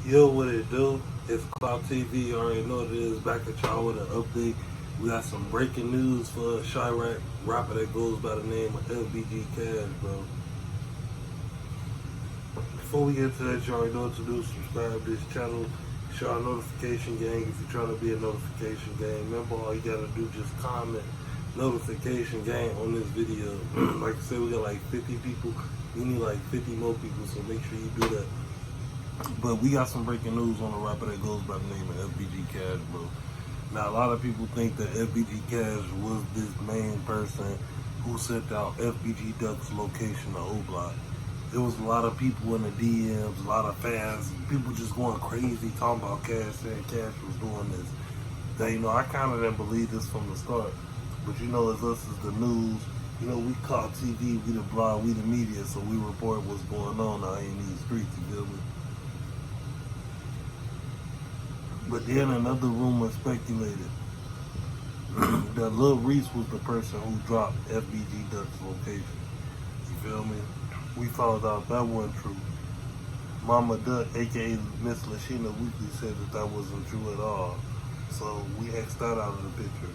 Yo, what it do? It's Cloud TV. You already know what it is. Back at y'all with an update. We got some breaking news for a Chirac rapper that goes by the name of FBG Cash, bro. Before we get to that, you already know what to do. Subscribe to this channel. Share our notification gang if you're trying to be a notification gang. Remember, all you gotta do just comment notification gang on this video. Like I said, we got like 50 people. We need like 50 more people, so make sure you do that. But we got some breaking news on a rapper that goes by the name of FBG Cash, bro. Now, a lot of people think that FBG Cash was this main person who sent out FBG Duck's location to O-Block. There was a lot of people in the DMs, a lot of fans, people just going crazy talking about Cash, saying Cash was doing this. Now, I kind of didn't believe this from the start. But as us as the news, we call TV, we the blog, we the media, so we report what's going on out in these streets, you feel me? But then another rumor speculated that Lil Reese was the person who dropped FBG Duck's location. You feel me? We found out that wasn't true. Mama Duck, aka Miss Lashina Weekly, said that wasn't true at all. So we X'd that out of the picture.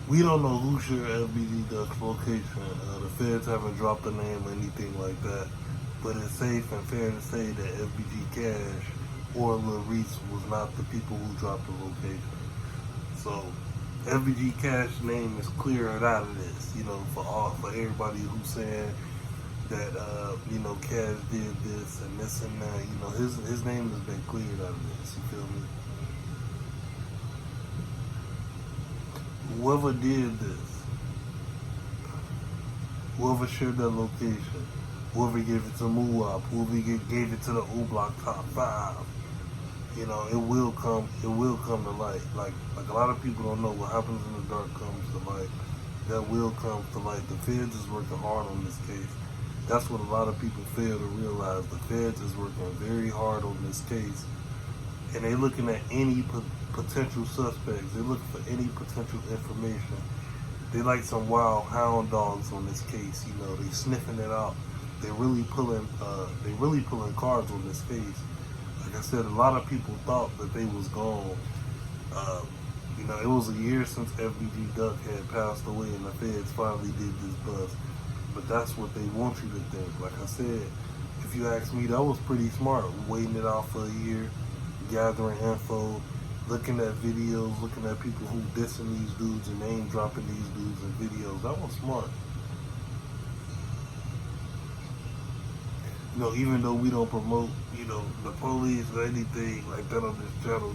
We don't know who shared FBG Duck's location. The feds haven't dropped a name or anything like that. But it's safe and fair to say that FBG Cash or Lil Reese was not the people who dropped the location. So FBG Cash name is cleared out of this, for everybody who's saying that Cash did this and this and that. His name has been cleared out of this, you feel me? Whoever did this, whoever shared that location, whoever gave it to Muwap, whoever gave it to the O-Block top 5, it will come to light. Like a lot of people don't know what happens in the dark comes to light. That will come to light. The feds is working hard on this case. That's what a lot of people fail to realize. The feds is working very hard on this case. And they're looking at any potential suspects. They're looking for any potential information. They like some wild hound dogs on this case. They sniffing it out. They're really pulling cards on this case. Like I said, a lot of people thought that they was gone. It was a year since FBG Duck had passed away and the feds finally did this bust. But that's what they want you to think. Like I said, if you ask me, that was pretty smart. Waiting it out for a year, gathering info, looking at videos, looking at people who dissing these dudes and name dropping these dudes in videos. That was smart. Even though we don't promote, the police or anything like that on this channel,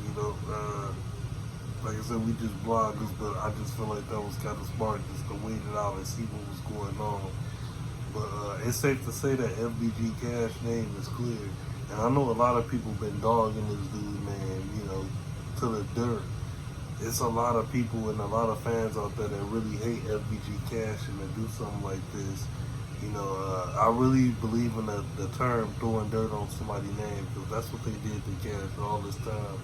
like I said, we just bloggers, but I just feel like that was kind of smart just to wait it out and see what was going on. But it's safe to say that FBG Cash name is clear. And I know a lot of people been dogging this dude, man, to the dirt. It's a lot of people and a lot of fans out there that really hate FBG Cash and to do something like this. I really believe in the term throwing dirt on somebody's name, because that's what they did to Cash all this time.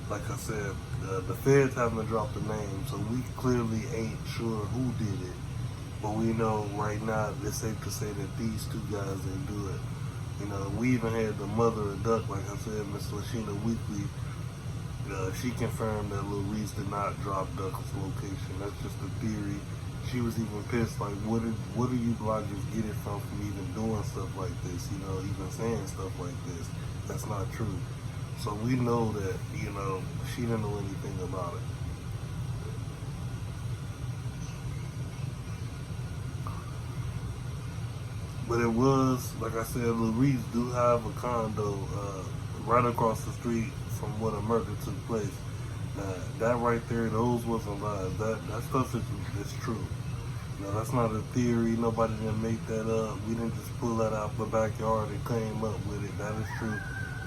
Like I said, the feds haven't dropped the name, so we clearly ain't sure who did it. But we know right now it's safe to say that these two guys didn't do it. We even had the mother of Duck, like I said, Miss Lashina Weekly. She confirmed that Lil Reese did not drop Duck's location. That's just a theory. She was even pissed, like, where do you bloggers get it from even doing stuff like this, even saying stuff like this? That's not true. So we know that, she didn't know anything about it. But it was, like I said, Lil Reese do have a condo right across the street from where the murder took place. Now, that right there, those wasn't lies. That stuff is true. That's not a theory. Nobody didn't make that up. We didn't just pull that out the backyard and came up with it. That is true.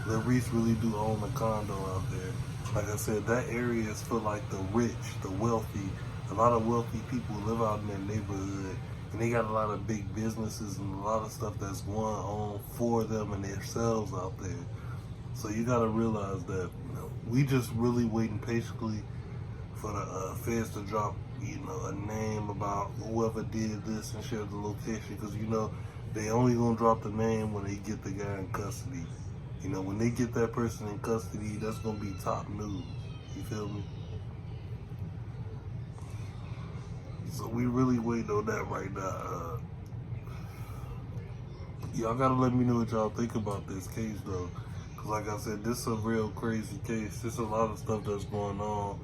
Lil Reese really do own a condo out there. Like I said, that area is for like the rich, the wealthy. A lot of wealthy people live out in that neighborhood. And they got a lot of big businesses and a lot of stuff that's going on for them and themselves out there. So you got to realize that we just really waiting patiently for the feds to drop, a name about whoever did this and share the location. Because, they only going to drop the name when they get the guy in custody. You know, when they get that person in custody, that's gonna be top news. You feel me? So we really waiting on that right now. Y'all gotta let me know what y'all think about this case though. Cause like I said, this is a real crazy case. There's a lot of stuff that's going on.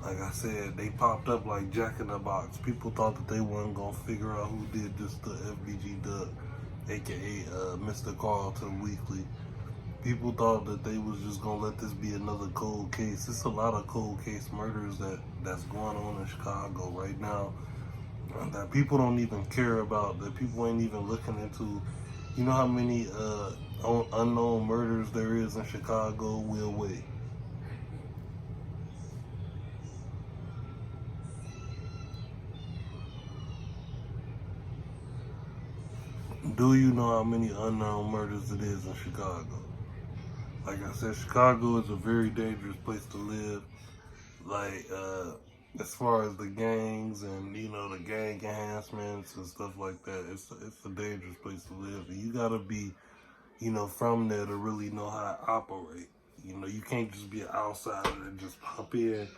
Like I said, they popped up like Jack in the Box. People thought that they weren't gonna figure out who did this to FBG Duck, aka Mr. Carlton Weekly. People thought that they was just gonna let this be another cold case. It's a lot of cold case murders that's going on in Chicago right now that people don't even care about, that people ain't even looking into. You know how many unknown murders there is in Chicago? We'll wait. Do you know how many unknown murders it is in Chicago? Like I said, Chicago is a very dangerous place to live. Like, as far as the gangs and, you know, the gang enhancements and stuff like that, it's a dangerous place to live. And you gotta be, you know, from there to really know how to operate. You know, you can't just be an outsider and just pop in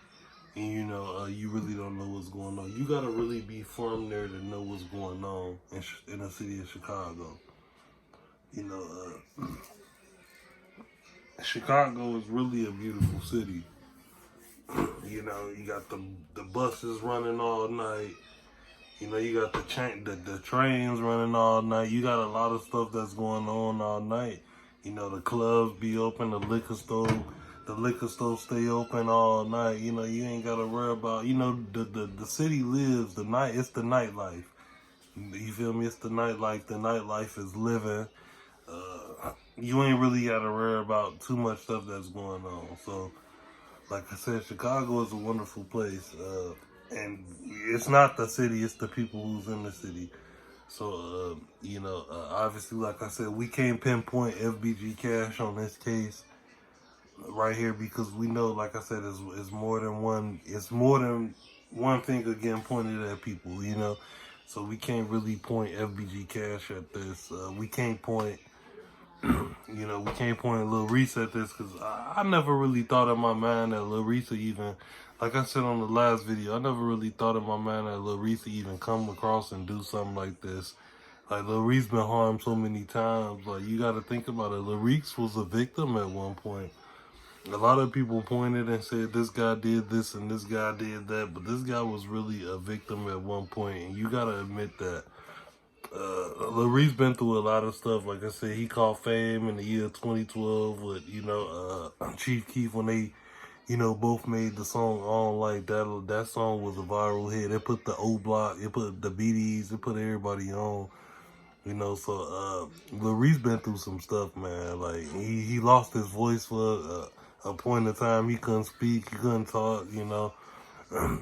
and, you know, you really don't know what's going on. You gotta really be from there to know what's going on in the city of Chicago. You know, Chicago is really a beautiful city. You know, you got the buses running all night. You know, you got the trains running all night. You got a lot of stuff that's going on all night. You know, the clubs be open, the liquor store stay open all night. You know, you ain't gotta worry about, you know, the city lives the night. It's the nightlife. You feel me? It's the nightlife. The nightlife is living. You ain't really gotta worry about too much stuff that's going on. So, like I said, Chicago is a wonderful place. And it's not the city, it's the people who's in the city. So, you know, obviously, like I said, we can't pinpoint FBG Cash on this case right here because we know, like I said, it's more than one finger getting pointed at people, you know. So we can't really point FBG Cash at this. We can't point, you know, we can't point Lil Reese at this because I never really thought in my mind that Lil Reese even, like I said on the last video, I never really thought in my mind that Lil Reese even come across and do something like this. Like, Lil Reese been harmed so many times. Like, you got to think about it. Lil Reese was a victim at one point. A lot of people pointed and said this guy did this and this guy did that, but this guy was really a victim at one point, and you got to admit that. Lil Reese been through a lot of stuff. Like I said, he caught fame in the year 2012 with, you know, Chief Keef when they, you know, both made the song On Like That. That song was a viral hit. It put the O Block, it put the BDs, it put everybody on. You know, so Lil Reese been through some stuff, man. Like, he lost his voice for a point in time. He couldn't speak, he couldn't talk, you know.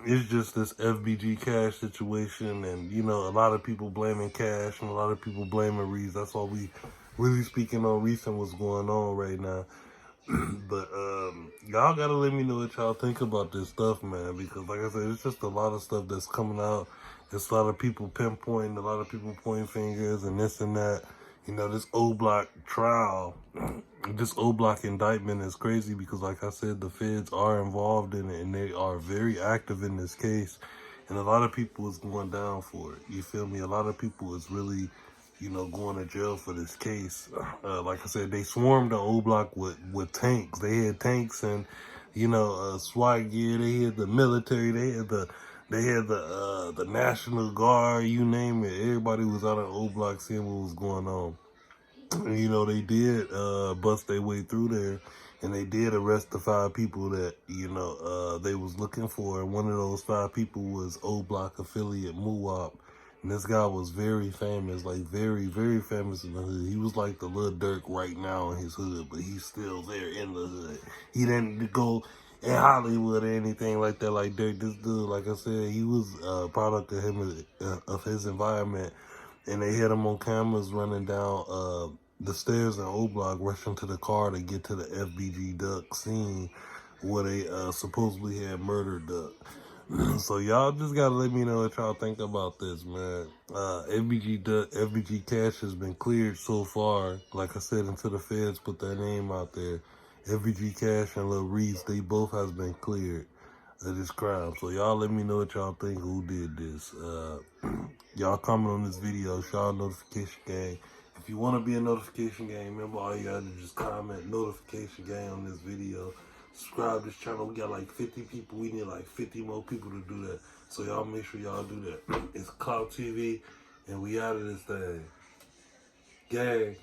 It's just this FBG Cash situation, and, you know, a lot of people blaming Cash and a lot of people blaming Reese. That's why we really speaking on Reese and what's going on right now. But y'all gotta let me know what y'all think about this stuff, man, because like I said, it's just a lot of stuff that's coming out. There's a lot of people pinpointing, a lot of people pointing fingers and this and that. You know, this O Block trial, this O Block indictment is crazy because, like I said, the feds are involved in it and they are very active in this case. And a lot of people is going down for it. You feel me? A lot of people is really, you know, going to jail for this case. Like I said, they swarmed the O Block with tanks. They had tanks and, you know, SWAT gear. They had the military. They had the National Guard, you name it. Everybody was out of O Block seeing what was going on. And, you know, they did bust their way through there, and they did arrest the 5 people that, you know, they was looking for. And one of those 5 people was O Block affiliate Muwop. And this guy was very famous, like very, very famous in the hood. He was like the Lil Durk right now in his hood, but he's still there in the hood. He didn't go in Hollywood or anything like that, like Durk. This dude, like I said, he was a product of him, of his environment. And they had him on cameras running down the stairs in O Block, rushing to the car to get to the FBG Duck scene where they supposedly had murdered Duck. So y'all just gotta let me know what y'all think about this, man. FBG Cash has been cleared so far. Like I said, until the feds put their name out there, FBG Cash and Lil Reese, they both has been cleared of this crime. So y'all let me know what y'all think, who did this. Y'all comment on this video, shout notification gang. If you want to be a notification gang, remember all you gotta do is just comment notification gang on this video. Subscribe to this channel. We got like 50 people. We need like 50 more people to do that. So y'all make sure y'all do that. It's Clout TV, and we out of this thing. Gang.